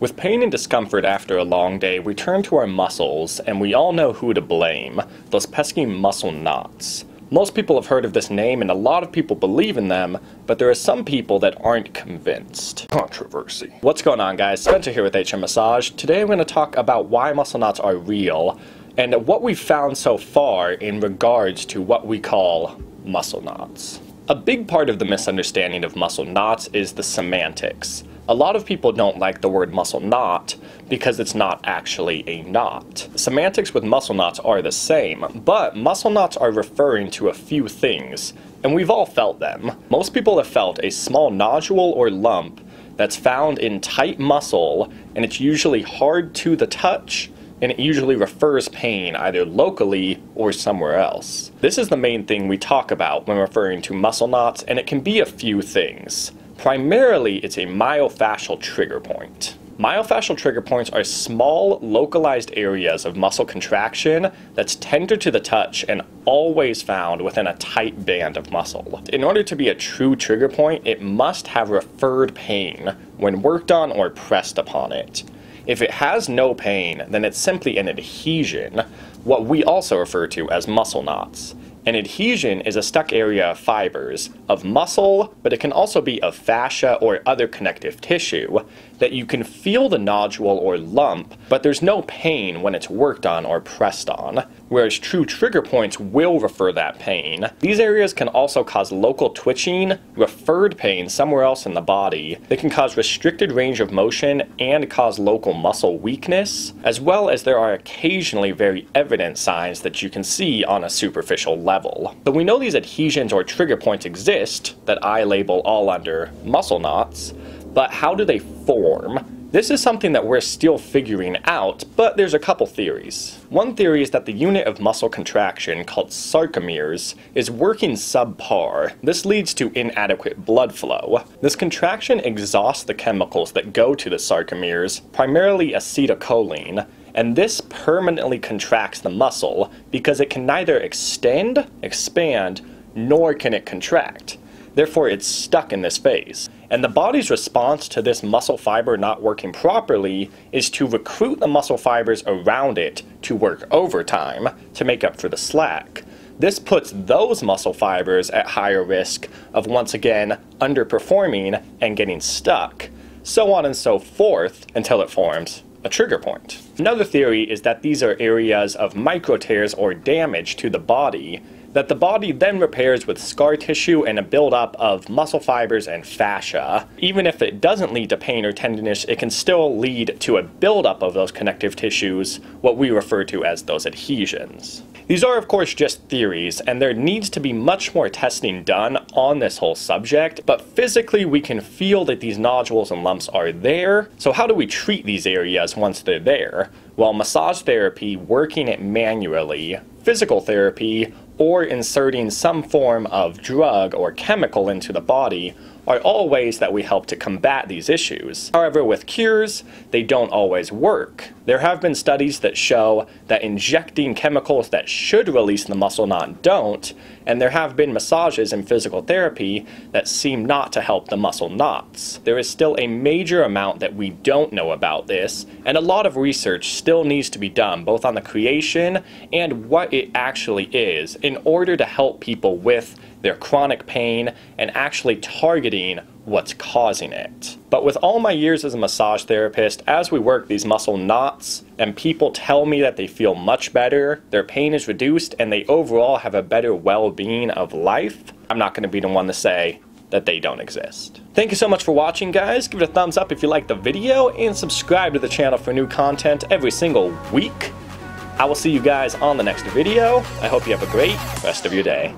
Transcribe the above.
With pain and discomfort after a long day, we turn to our muscles, and we all know who to blame, those pesky muscle knots. Most people have heard of this name, and a lot of people believe in them, but there are some people that aren't convinced. Controversy. What's going on, guys? Spencer here with HM Massage. Today I'm going to talk about why muscle knots are real, and what we've found so far in regards to what we call muscle knots. A big part of the misunderstanding of muscle knots is the semantics. A lot of people don't like the word muscle knot because it's not actually a knot. Semantics with muscle knots are the same, but muscle knots are referring to a few things, and we've all felt them. Most people have felt a small nodule or lump that's found in tight muscle, and it's usually hard to the touch, and it usually refers pain either locally or somewhere else. This is the main thing we talk about when referring to muscle knots, and it can be a few things. Primarily, it's a myofascial trigger point. Myofascial trigger points are small, localized areas of muscle contraction that's tender to the touch and always found within a tight band of muscle. In order to be a true trigger point, it must have referred pain when worked on or pressed upon it. If it has no pain, then it's simply an adhesion, what we also refer to as muscle knots. An adhesion is a stuck area of fibers, of muscle, but it can also be of fascia or other connective tissue, that you can feel the nodule or lump, but there's no pain when it's worked on or pressed on, whereas true trigger points will refer that pain. These areas can also cause local twitching, referred pain somewhere else in the body. They can cause restricted range of motion and cause local muscle weakness, as well as there are occasionally very evident signs that you can see on a superficial level. So we know these adhesions or trigger points exist, that I label all under muscle knots, but how do they form? This is something that we're still figuring out, but there's a couple theories. One theory is that the unit of muscle contraction, called sarcomeres, is working subpar. This leads to inadequate blood flow. This contraction exhausts the chemicals that go to the sarcomeres, primarily acetylcholine, and this permanently contracts the muscle because it can neither extend, expand, nor can it contract. Therefore, it's stuck in this phase. And the body's response to this muscle fiber not working properly is to recruit the muscle fibers around it to work overtime to make up for the slack. This puts those muscle fibers at higher risk of once again underperforming and getting stuck, so on and so forth until it forms a trigger point. Another theory is that these are areas of micro tears or damage to the body that the body then repairs with scar tissue and a buildup of muscle fibers and fascia. Even if it doesn't lead to pain or tenderness, it can still lead to a buildup of those connective tissues, what we refer to as those adhesions. These are of course just theories, and there needs to be much more testing done on this whole subject, but physically we can feel that these nodules and lumps are there. So how do we treat these areas once they're there? Well, massage therapy, working it manually, physical therapy, or inserting some form of drug or chemical into the body are all ways that we help to combat these issues. However, with cures, they don't always work. There have been studies that show that injecting chemicals that should release the muscle knot don't, and there have been massages and physical therapy that seem not to help the muscle knots. There is still a major amount that we don't know about this, and a lot of research still needs to be done, both on the creation and what it actually is, in order to help people with their chronic pain and actually targeting what's causing it. But with all my years as a massage therapist, as we work these muscle knots and people tell me that they feel much better, their pain is reduced, and they overall have a better well-being of life, I'm not going to be the one to say that they don't exist. Thank you so much for watching, guys. Give it a thumbs up if you liked the video, and subscribe to the channel for new content every single week. I will see you guys on the next video. I hope you have a great rest of your day.